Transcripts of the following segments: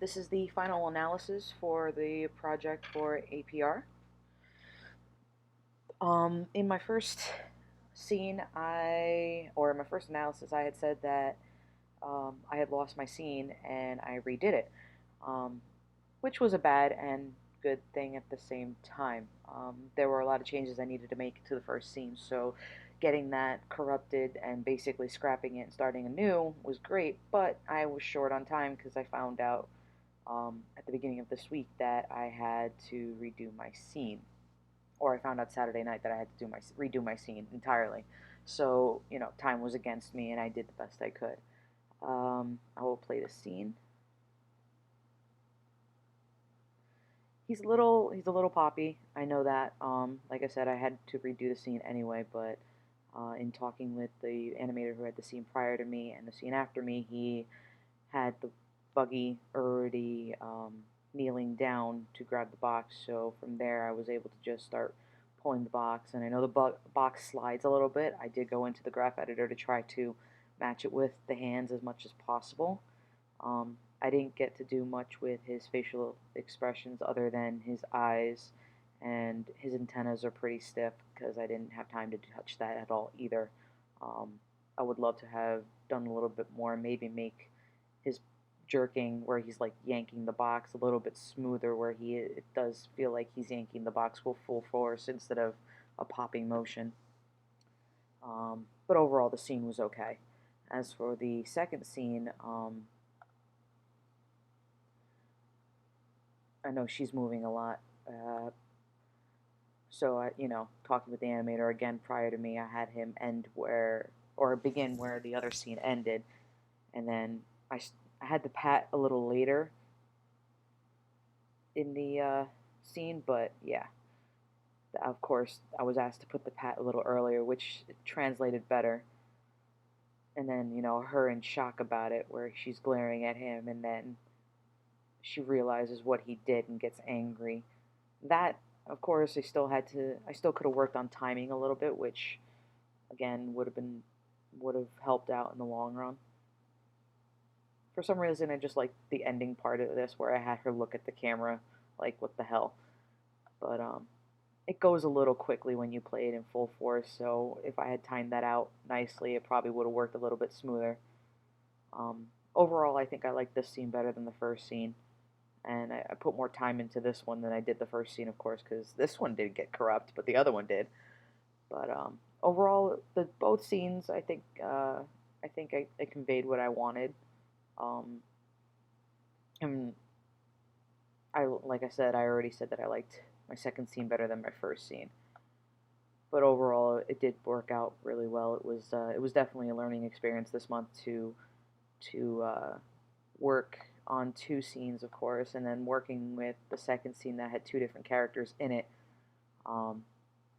This is the final analysis for the project for APR. In my first scene, or my first analysis, I had said that I had lost my scene and I redid it, um, which was a bad and good thing at the same time. There were a lot of changes I needed to make to the first scene, so getting that corrupted and basically scrapping it and starting anew was great, but I was short on time because I found out at the beginning of this week that I had to redo my scene, or I found out Saturday night that I had to redo my scene entirely. So time was against me, and I did the best I could. I will play the scene. He's a little poppy. I know that. Like I said, I had to redo the scene anyway, but in talking with the animator who had the scene prior to me and the scene after me, he had the buggy already kneeling down to grab the box. So from there, I was able to just start pulling the box. And I know the box slides a little bit. I did go into the graph editor to try to match it with the hands as much as possible. I didn't get to do much with his facial expressions other than his eyes, and his antennas are pretty stiff because I didn't have time to touch that at all either. Um, I would love to have done a little bit more, maybe make his jerking where he's like yanking the box a little bit smoother, where it does feel like he's yanking the box with full force instead of a popping motion. But overall, the scene was okay. As for the second scene, I know she's moving a lot. So talking with the animator again prior to me, I had him end where, or begin where the other scene ended, and then I had the pat a little later in the scene, but yeah, of course, I was asked to put the pat a little earlier, which translated better. And then, her in shock about it, where she's glaring at him, and then she realizes what he did and gets angry. That, of course, I still could have worked on timing a little bit, which, again, would have helped out in the long run. For some reason, I just like the ending part of this, where I had her look at the camera, like, what the hell. But, it goes a little quickly when you play it in full force, so if I had timed that out nicely, it probably would have worked a little bit smoother. Overall, I think I like this scene better than the first scene, and I put more time into this one than I did the first scene, of course, because this one did get corrupt, but the other one did. But overall, the both scenes, I think I conveyed what I wanted. Um, and like I said, I already said that I liked my second scene better than my first scene. But overall, it did work out really well. It was definitely a learning experience this month to work on two scenes, of course, and then working with the second scene that had two different characters in it. Um,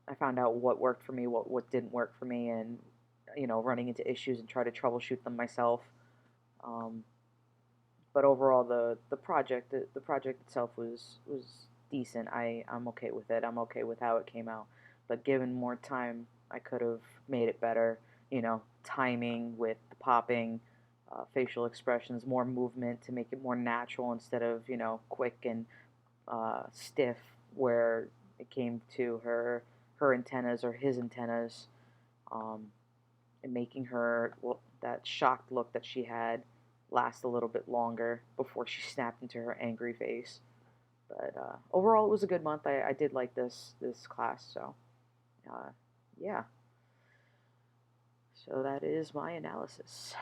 I found out what worked for me, what didn't work for me, and running into issues and try to troubleshoot them myself. Um, but overall, the project itself was decent. I'm okay with it. I'm okay with how it came out. But given more time, I could have made it better. Timing with the popping, facial expressions, more movement to make it more natural instead of quick and stiff. Where it came to her antennas or his antennas, um, and making her that shocked look that she had last a little bit longer before she snapped into her angry face. But overall, it was a good month. I did like this class, so uh, yeah. So that is my analysis.